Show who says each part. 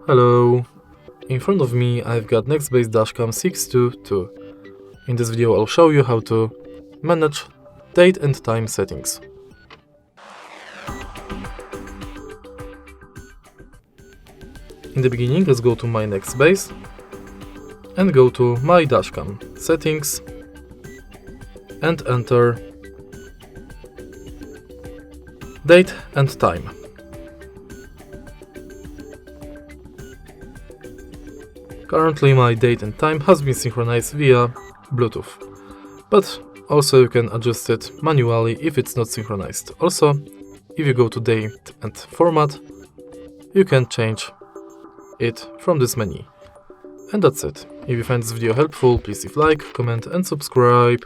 Speaker 1: Hello! In front of me I've got Nextbase Dashcam 622. In this video I'll show you how to manage date and time settings. In the beginning, let's go to my Nextbase and go to my Dashcam settings and enter date and time. Currently my date and time has been synchronized via Bluetooth, but also you can adjust it manually if it's not synchronized. Also, if you go to date and format, you can change it from this menu. And that's it. If you find this video helpful, please leave a like, comment and subscribe.